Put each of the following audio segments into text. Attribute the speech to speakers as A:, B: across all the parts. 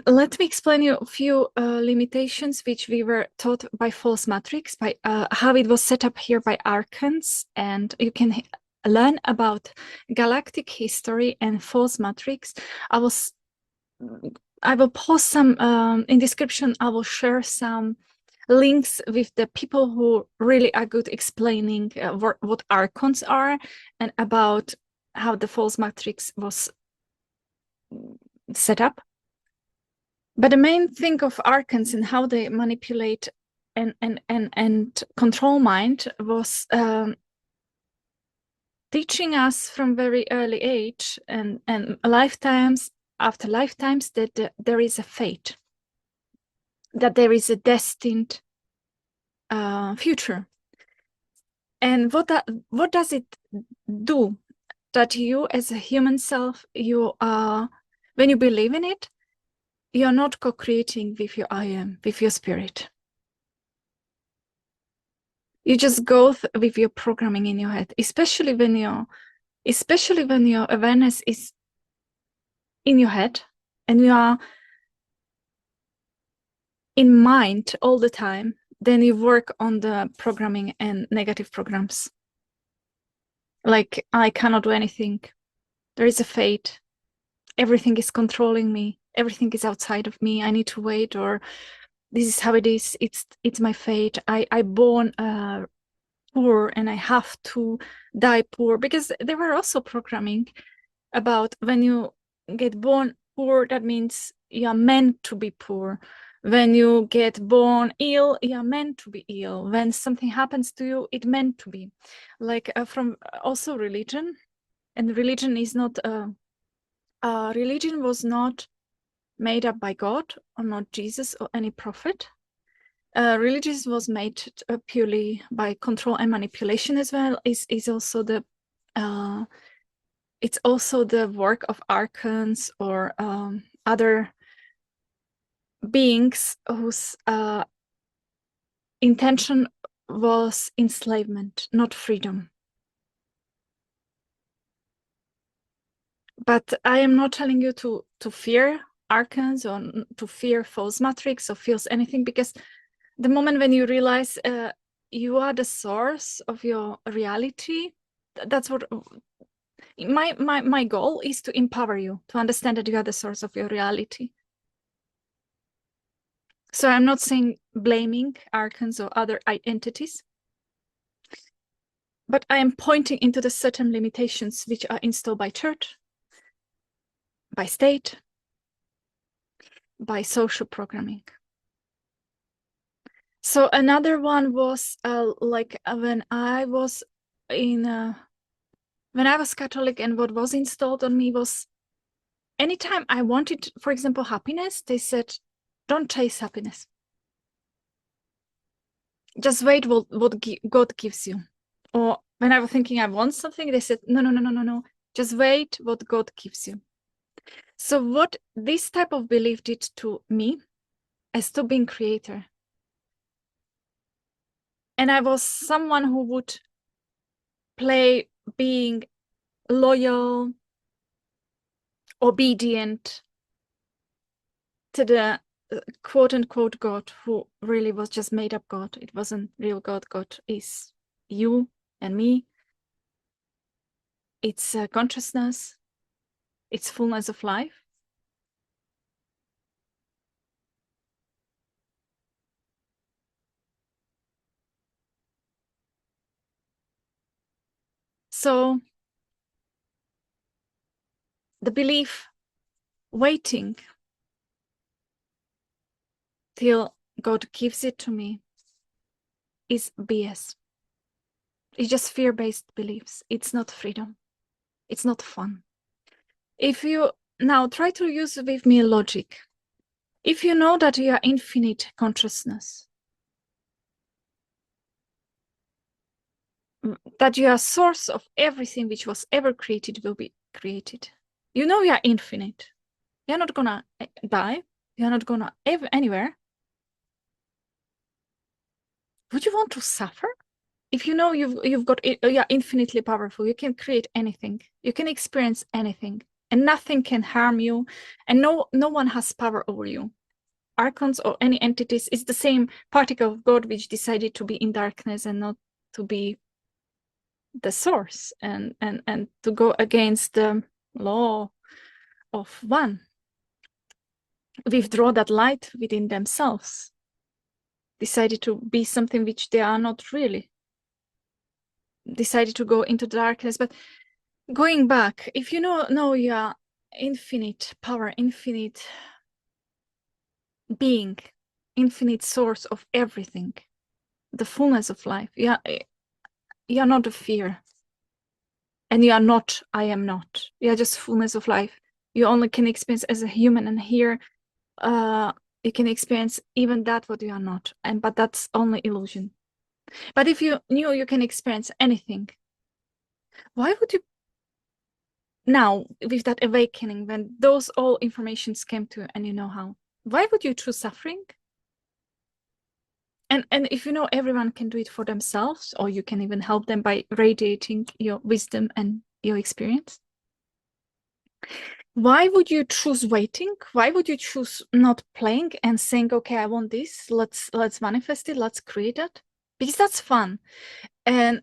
A: Let me explain you a few limitations which we were taught by false matrix, by how it was set up here by Archons, and you can learn about galactic history and false matrix. I will post some in description. I will share some links with the people who really are good explaining what Archons are and about how the false matrix was set up. But the main thing of Archons and how they manipulate and control mind was teaching us from very early age and lifetimes after lifetimes that there is a fate, that there is a destined future. And what does it do? That you as a human self, you are, when you believe in it, you're not co-creating with your I am, with your spirit. You just go with your programming in your head, especially when your awareness is in your head and you are in mind all the time. Then you work on the programming and negative programs. Like, I cannot do anything. There is a fate. Everything is controlling me. Everything is outside of me. I need to wait, or this is how it is. It's my fate. I born poor and I have to die poor, because there were also programming about when you get born poor, that means you are meant to be poor. When you get born ill, you are meant to be ill. When something happens to you, it meant to be. Like from also religion, and religion is not religion was not made up by God or not Jesus or any prophet. Religion was made purely by control and manipulation as well. Is also the it's also the work of archons or other beings whose intention was enslavement, not freedom. But I am not telling you to fear archons or to fear false matrix or feels anything, because the moment when you realize you are the source of your reality, that's what my goal is, to empower you to understand that you are the source of your reality. So I'm not saying blaming archons or other entities, but I am pointing into the certain limitations which are installed by church, by state, by social programming. So another one was like when I was when I was Catholic, and what was installed on me was, anytime I wanted, for example, happiness, they said, don't chase happiness. Just wait what God gives you. Or when I was thinking I want something, they said, no. Just wait what God gives you. So what this type of belief did to me as to being creator. And I was someone who would play being loyal, obedient to the quote-unquote God, who really was just made up God. It wasn't real God. God is you and me. It's consciousness. It's fullness of life. So the belief waiting till God gives it to me is BS. It's just fear-based beliefs. It's not freedom. It's not fun. If you now try to use with me logic, if you know that you are infinite consciousness, that you are source of everything which was ever created will be created. You know you are infinite. You're not gonna die. You're not gonna anywhere. Would you want to suffer? If you know you're infinitely powerful, you can create anything. You can experience anything. and nothing can harm you, and no one has power over you. Archons or any entities is the same particle of God which decided to be in darkness and not to be the source, and to go against the law of one, withdraw that light within themselves, decided to be something which they are not really, decided to go into darkness. But going back, if you know you are infinite power, infinite being, infinite source of everything, the fullness of life, you are not a fear, and you are not I am not, you are just fullness of life. You only can experience as a human, and here you can experience even that what you are not, but that's only illusion. But if you knew you can experience anything, why would you now, with that awakening, when those all informations came to you and you know how, why would you choose suffering? And if you know everyone can do it for themselves, or you can even help them by radiating your wisdom and your experience, why would you choose waiting? Why would you choose not playing and saying, okay, I want this, let's manifest it, let's create it? Because that's fun, and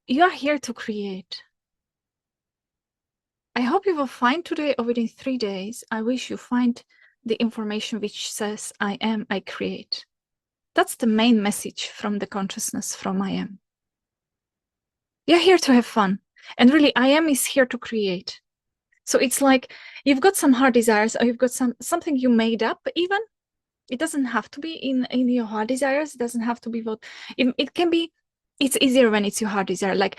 A: you are here to create. I hope you will find today, or within 3 days, I wish you find the information which says I am, I create. That's the main message from the consciousness from MirIAM. You're here to have fun, and really I am is here to create. So it's like you've got some heart desires, or you've got something you made up. Even it doesn't have to be in your heart desires. It doesn't have to be what it can be. It's easier when it's your heart desire. Like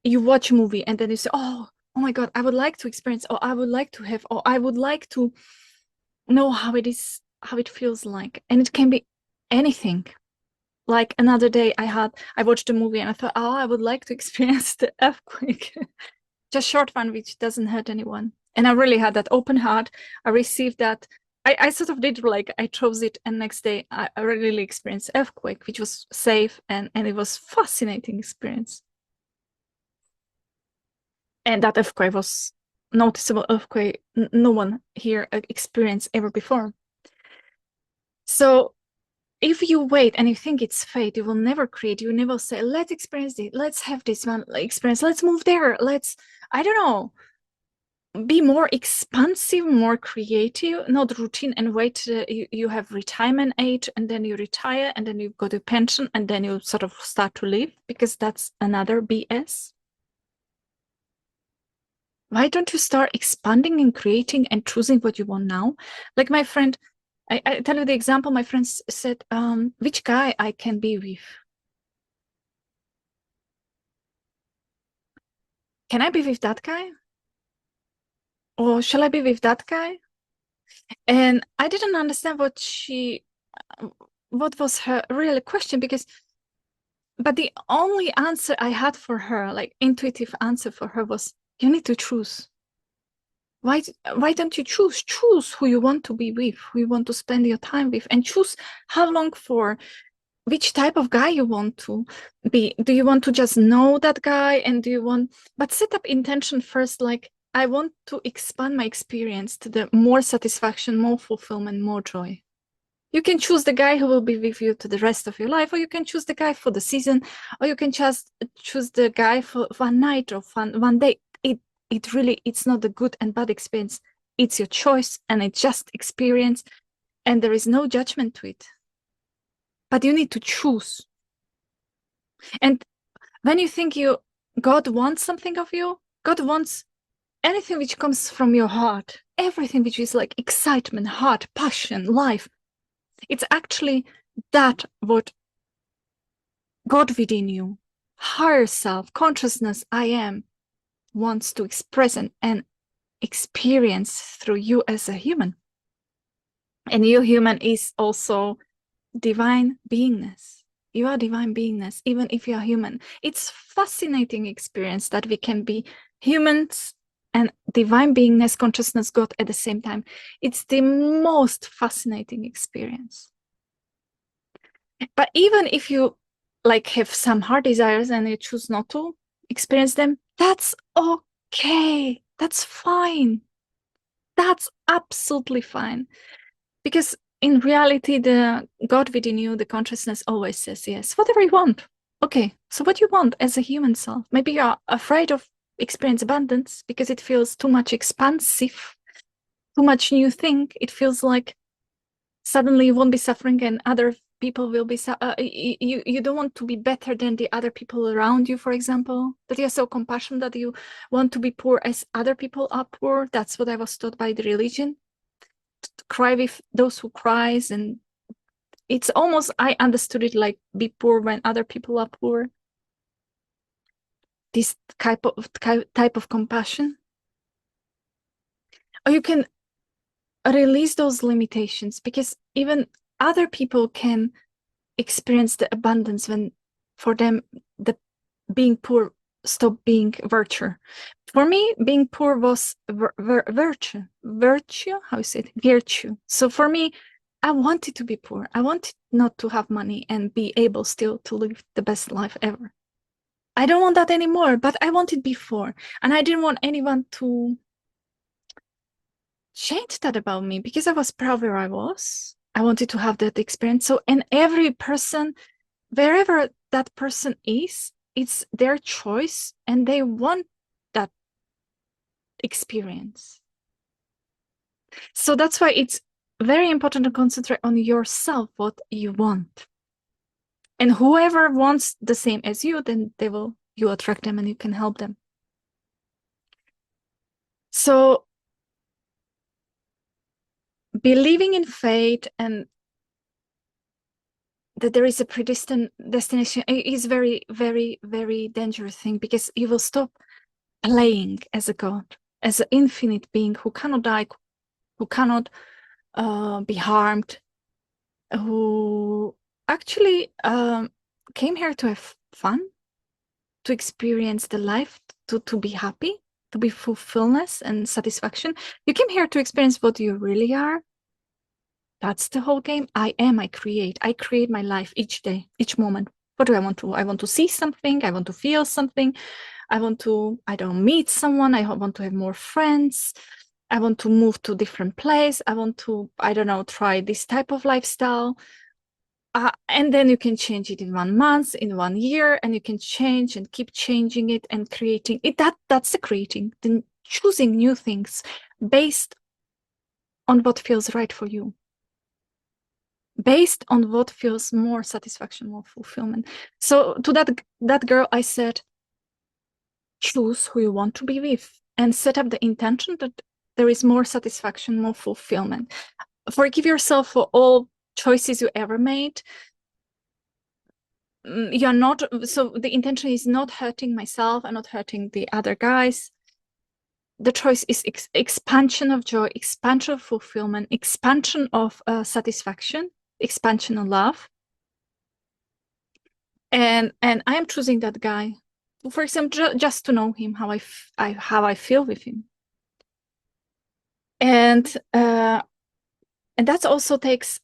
A: you watch a movie and then you say, oh my God, I would like to experience, or I would like to have, or I would like to know how it is, how it feels like. And it can be anything. Like another day I watched a movie and I thought, oh, I would like to experience the earthquake. Just short one which doesn't hurt anyone. And I really had that open heart. I received that. I sort of did, like I chose it, and next day I really experienced earthquake, which was safe, and it was fascinating experience. And that earthquake was noticeable earthquake no one here experienced ever before. So if you wait and you think it's fate, you will never create. You never say, let's experience it, let's have this one experience, let's move there, let's, I don't know, be more expansive, more creative, not routine and wait. You have retirement age, and then you retire, and then you go to pension, and then you sort of start to live, because that's another BS. Why don't you start expanding and creating and choosing what you want now? Like my friend, I tell you the example, my friend said, which guy I can be with? Can I be with that guy? Or shall I be with that guy? And I didn't understand what was her real question, but the only answer I had for her, like intuitive answer for her, was, you need to choose. Why don't you choose? Choose who you want to be with, who you want to spend your time with, and choose how long for, which type of guy you want to be. Do you want to just know that guy, and but set up intention first, like, I want to expand my experience to the more satisfaction, more fulfillment, more joy. You can choose the guy who will be with you to the rest of your life, or you can choose the guy for the season, or you can just choose the guy for one night or one day. It's not the good and bad experience. It's your choice, and it's just experience, and there is no judgment to it. But you need to choose. And when you think God wants something of you, God wants anything which comes from your heart, everything which is like excitement, heart, passion, life. It's actually that what God within you, higher self, consciousness, I am, wants to express and experience through you as a human. And you human is also divine beingness. You are divine beingness, even if you are human. It's fascinating experience that we can be humans and divine beingness, consciousness, God at the same time. It's the most fascinating experience. But even if you like have some heart desires and you choose not to experience them, that's okay. That's fine. that's absolutely fine. Because in reality, the God within you, the consciousness always says yes, whatever you want. Okay, so what you want as a human self? Maybe you're afraid of experience abundance because it feels too much expansive, too much new thing. It feels like suddenly you won't be suffering and other people will be you don't want to be better than the other people around you, for example, that you're so compassionate that you want to be poor as other people are poor. That's what I was taught by the religion, to cry with those who cries. And it's almost, I understood it like be poor when other people are poor, this type of compassion. Or you can release those limitations, because even other people can experience the abundance when for them the being poor stopped being virtue. For me, being poor was virtue, how is it, virtue. So for me, I wanted to be poor. I wanted not to have money and be able still to live the best life ever. I don't want that anymore, but I wanted before, and I didn't want anyone to change that about me because I was proud where I was. I wanted to have that experience. So, and every person, wherever that person is, it's their choice and they want that experience. So that's why it's very important to concentrate on yourself, what you want. And whoever wants the same as you, then you attract them and you can help them. So believing in fate and that there is a predestined destination is very, very, very dangerous thing, because you will stop playing as a god, as an infinite being who cannot die, who cannot be harmed, who actually came here to have fun, to experience the life, to be happy, to be fulfillment and satisfaction. You came here to experience what you really are. That's the whole game. I create my life each day, each moment. What do I want to? I want to see something. I want to feel something. I don't meet someone. I want to have more friends. I want to move to a different place. I want to, I don't know, try this type of lifestyle. And then you can change it in 1 month, in 1 year, and you can change and keep changing it and creating it. That's the creating, then choosing new things based on what feels right for you, based on what feels more satisfaction, more fulfillment. So to that girl, I said, choose who you want to be with and set up the intention that there is more satisfaction, more fulfillment. Forgive yourself for all choices you ever made. You're not, so the intention is not hurting myself and not hurting the other guys. The choice is expansion of joy, expansion of fulfillment, expansion of satisfaction, expansion of love. And I am choosing that guy, for example, just to know him, how I feel with him. And that also takes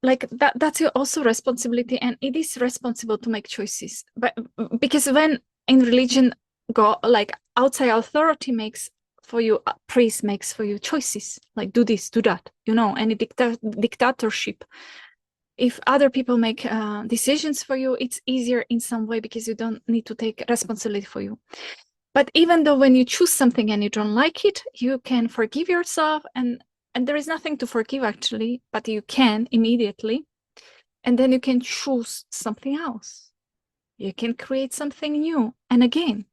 A: like that's your also responsibility, and it is responsible to make choices. But because when in religion, go like outside authority makes for you, priest makes for you choices, like do this, do that, any dictatorship. If other people make decisions for you, it's easier in some way because you don't need to take responsibility for you. But even though when you choose something and you don't like it, you can forgive yourself, and there is nothing to forgive actually, but you can immediately. And then you can choose something else. You can create something new. And again,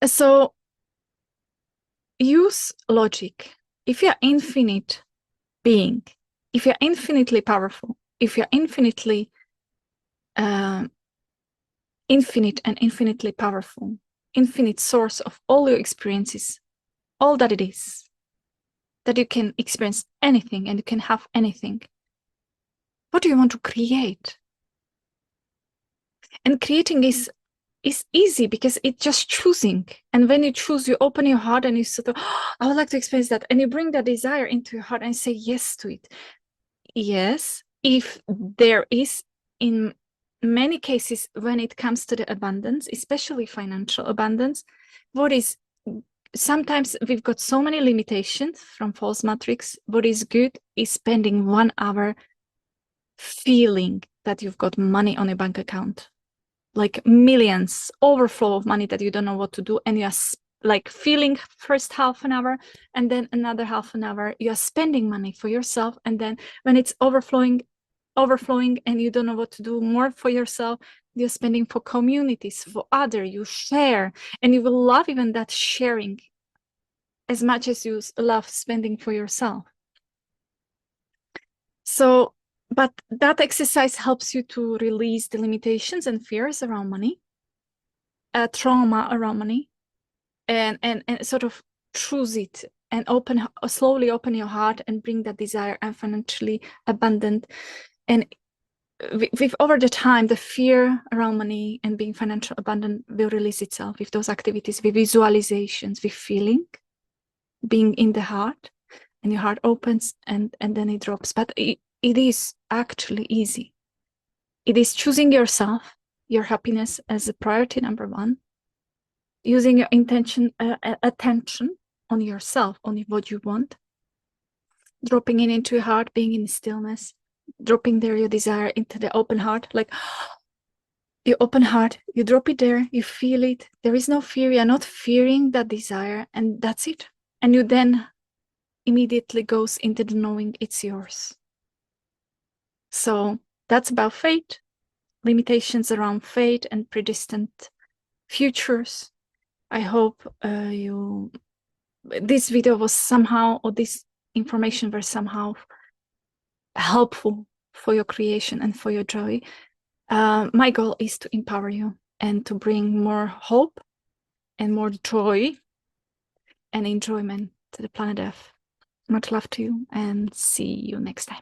A: so use logic. If you're infinite being, if you're infinitely powerful, if you're infinitely infinite and infinitely powerful, infinite source of all your experiences, all that it is, that you can experience anything and you can have anything. What do you want to create? And creating is easy because it's just choosing. And when you choose, you open your heart and you sort of, oh, I would like to experience that. And you bring that desire into your heart and say yes to it. Yes, if there is, in many cases, when it comes to the abundance, especially financial abundance, what is sometimes we've got so many limitations from false matrix. What is good is spending 1 hour feeling that you've got money on your bank account, like millions, overflow of money that you don't know what to do, and you're like feeling first half an hour, and then another half an hour you're spending money for yourself, and then when it's overflowing and you don't know what to do more for yourself, you're spending for communities, for other, you share, and you will love even that sharing as much as you love spending for yourself. So, but that exercise helps you to release the limitations and fears around money, trauma around money, and sort of choose it and slowly open your heart and bring that desire and financially abundant. And with over the time, the fear around money and being financial abundant will release itself with those activities, with visualizations, with feeling, being in the heart, and your heart opens and then it drops. But it is actually easy. It is choosing yourself, your happiness as a priority number 1, using your attention on yourself, on what you want, dropping it into your heart, being in stillness, dropping there your desire into the open heart, like your open heart, you drop it there, you feel it, there is no fear, you're not fearing that desire, and that's it. And you then immediately goes into the knowing it's yours. So that's about fate, limitations around fate and predestined futures. I hope this video was somehow, or this information was somehow helpful for your creation and for your joy. My goal is to empower you and to bring more hope and more joy and enjoyment to the planet Earth. Much love to you, and see you next time.